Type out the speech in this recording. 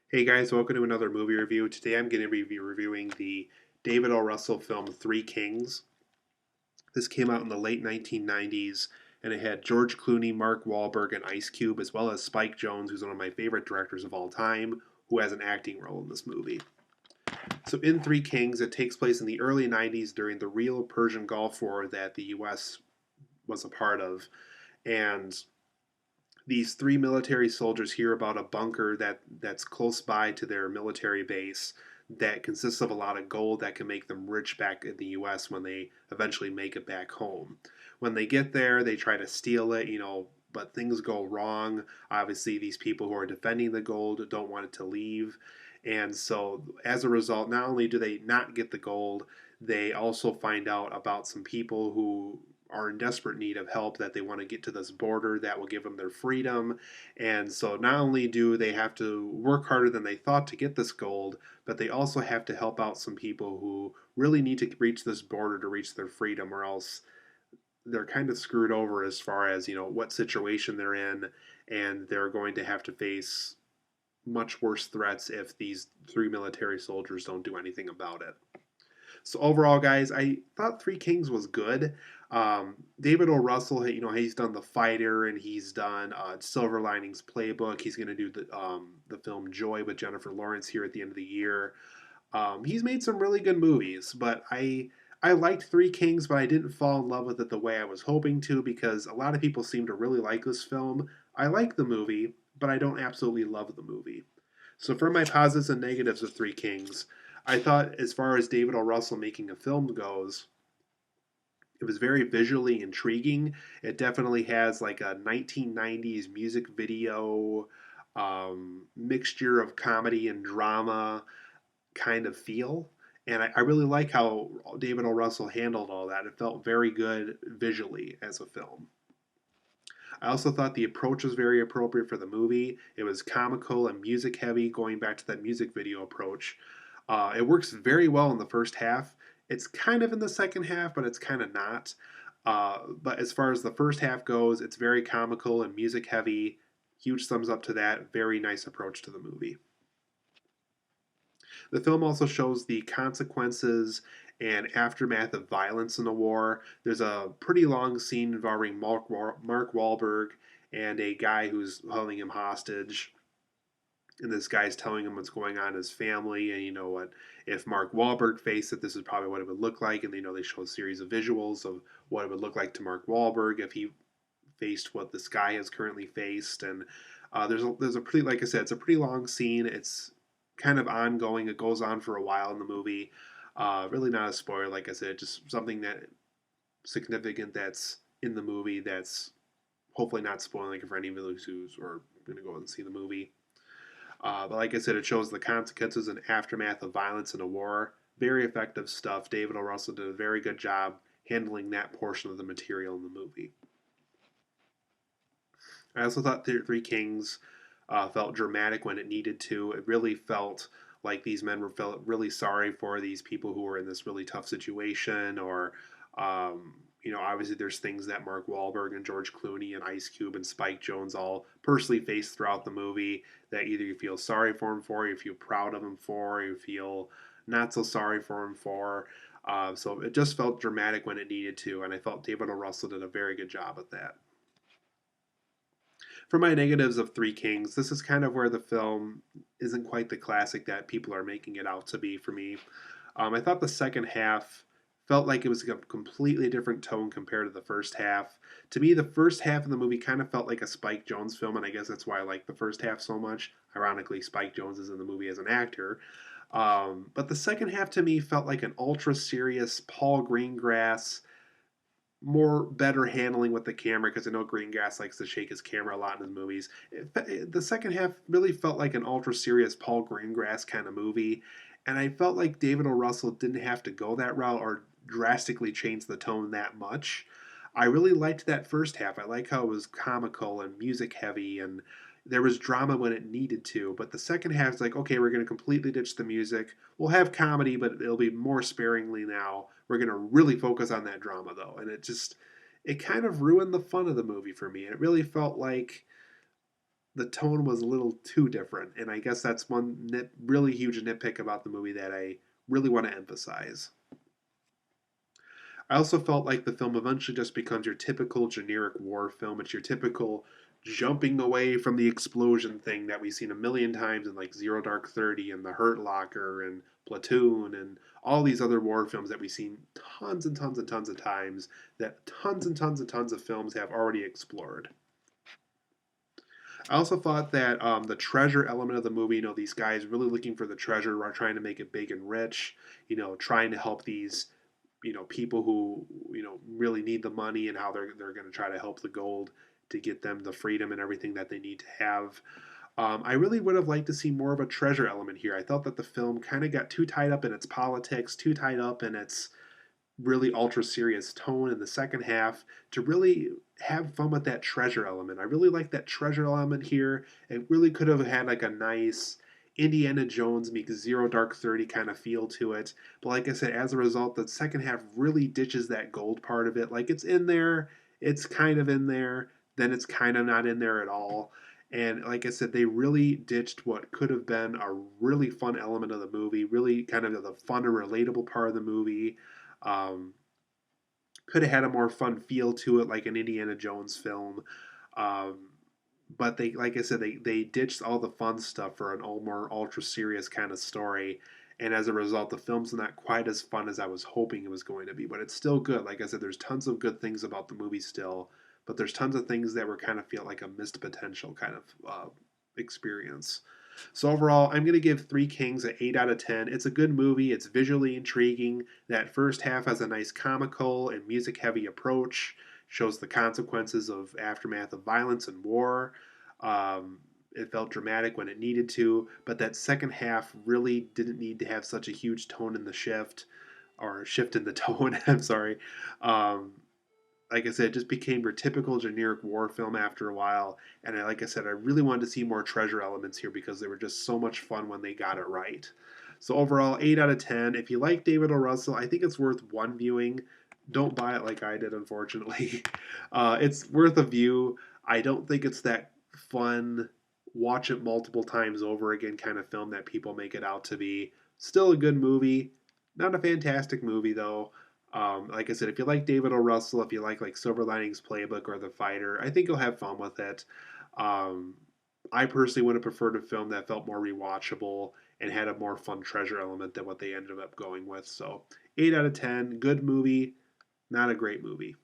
Hey guys, welcome to another movie review. Today I'm going to be reviewing the David O. Russell film Three Kings. This came out in the late 1990s and it had George Clooney, Mark Wahlberg, and Ice Cube, as well as Spike Jonze, who's one of my favorite directors of all time, who has an acting role in this movie. So, in Three Kings, it takes place in the early 90s during the real Persian Gulf War that the US was a part of. And these three military soldiers hear about a bunker that's close by to their military base that consists of a lot of gold that can make them rich back in the US when they eventually make it back home. When they get there, they try to steal it, but things go wrong. Obviously, these people who are defending the gold don't want it to leave. And so, as a result, not only do they not get the gold, they also find out about some people who are in desperate need of help, that they want to get to this border that will give them their freedom. And so not only do they have to work harder than they thought to get this gold, but they also have to help out some people who really need to reach this border to reach their freedom, or else they're kind of screwed over as far as, what situation they're in, and they're going to have to face much worse threats if these three military soldiers don't do anything about it. So overall, guys, I thought Three Kings was good. David O. Russell, he's done The Fighter and he's done Silver Linings Playbook. He's going to do the film Joy with Jennifer Lawrence here at the end of the year. He's made some really good movies, but I liked Three Kings, but I didn't fall in love with it the way I was hoping to, because a lot of people seem to really like this film. I like the movie, but I don't absolutely love the movie. So for my positives and negatives of Three Kings, I thought, as far as David O. Russell making a film goes, it was very visually intriguing. It definitely has like a 1990s music video mixture of comedy and drama kind of feel. And I really like how David O. Russell handled all that. It felt very good visually as a film. I also thought the approach was very appropriate for the movie. It was comical and music heavy, going back to that music video approach. It works very well in the first half. It's kind of in the second half, but it's kind of not. But as far as the first half goes, it's very comical and music heavy. Huge thumbs up to that. Very nice approach to the movie. The film also shows the consequences and aftermath of violence in the war. There's a pretty long scene involving Mark Wahlberg and a guy who's holding him hostage. And this guy's telling him what's going on in his family. And you know what? If Mark Wahlberg faced it, this is probably what it would look like. And they show a series of visuals of what it would look like to Mark Wahlberg if he faced what this guy has currently faced. And there's a pretty, like I said, it's a pretty long scene. It's kind of ongoing. It goes on for a while in the movie. Really not a spoiler, like I said, just something that significant that's in the movie that's hopefully not spoiling it for any of those who are going to go and see the movie. But like I said, it shows the consequences and aftermath of violence in a war. Very effective stuff. David O. Russell did a very good job handling that portion of the material in the movie. I also thought Three Kings felt dramatic when it needed to. It really felt like these men felt really sorry for these people who were in this really tough situation, or obviously there's things that Mark Wahlberg and George Clooney and Ice Cube and Spike Jonze all personally face throughout the movie, that either you feel sorry for him for, you feel proud of him for, you feel not so sorry for him for. So it just felt dramatic when it needed to, and I felt David O. Russell did a very good job at that. For my negatives of Three Kings, this is kind of where the film isn't quite the classic that people are making it out to be for me. I thought the second half felt like it was a completely different tone compared to the first half. To me, the first half of the movie kind of felt like a Spike Jonze film, and I guess that's why I like the first half so much. Ironically, Spike Jonze is in the movie as an actor. But the second half to me felt like an ultra serious Paul Greengrass, more better handling with the camera, because I know Greengrass likes to shake his camera a lot in his movies. The second half really felt like an ultra serious Paul Greengrass kind of movie, and I felt like David O. Russell didn't have to go that route or drastically change the tone that much. I really liked that first half. I like how it was comical and music heavy, and there was drama when it needed to. But the second half is like, okay, we're going to completely ditch the music. We'll have comedy, but it'll be more sparingly now. We're going to really focus on that drama, though. And it kind of ruined the fun of the movie for me. And it really felt like the tone was a little too different. And I guess that's one really huge nitpick about the movie that I really want to emphasize. I also felt like the film eventually just becomes your typical generic war film. It's your typical jumping away from the explosion thing that we've seen a million times in like Zero Dark 30 and The Hurt Locker and Platoon and all these other war films that we've seen tons and tons and tons of times that tons and tons and tons of films have already explored. I also thought that the treasure element of the movie, these guys really looking for the treasure, are trying to make it big and rich, trying to help these people who really need the money, and how they're going to try to help the gold to get them the freedom and everything that they need to have. I really would have liked to see more of a treasure element here. I thought that the film kind of got too tied up in its politics, too tied up in its really ultra serious tone in the second half to really have fun with that treasure element. I really like that treasure element here. It really could have had like a nice Indiana Jones meets Zero Dark 30 kind of feel to it. But like I said, as a result, the second half really ditches that gold part of it. Like it's in there, it's kind of in there, then it's kind of not in there at all. And like I said, they really ditched what could have been a really fun element of the movie, really kind of the fun and relatable part of the movie. Um, could have had a more fun feel to it, like an Indiana Jones film. Um, but they, like I said, they ditched all the fun stuff for an more ultra serious kind of story. And as a result, the film's not quite as fun as I was hoping it was going to be. But it's still good. Like I said, there's tons of good things about the movie still. But there's tons of things that were kind of feel like a missed potential kind of experience. So overall, I'm going to give Three Kings an 8 out of 10. It's a good movie. It's visually intriguing. That first half has a nice comical and music-heavy approach, shows the consequences of aftermath of violence and war. It felt dramatic when it needed to, but that second half really didn't need to have such a huge tone in the shift, or shift in the tone. I'm sorry. Um, like I said, it just became your typical generic war film after a while. And like I said, I really wanted to see more treasure elements here because they were just so much fun when they got it right. So overall, 8 out of 10. If you like David O. Russell, I think it's worth one viewing. Don't buy it like I did, unfortunately. It's worth a view. I don't think it's that fun, watch it multiple times over again kind of film that people make it out to be. Still a good movie. Not a fantastic movie, though. Like I said, if you like David O. Russell, if you like Silver Linings Playbook or The Fighter, I think you'll have fun with it. Um, I personally would have preferred a film that felt more rewatchable and had a more fun treasure element than what they ended up going with. So, 8 out of 10, good movie, not a great movie.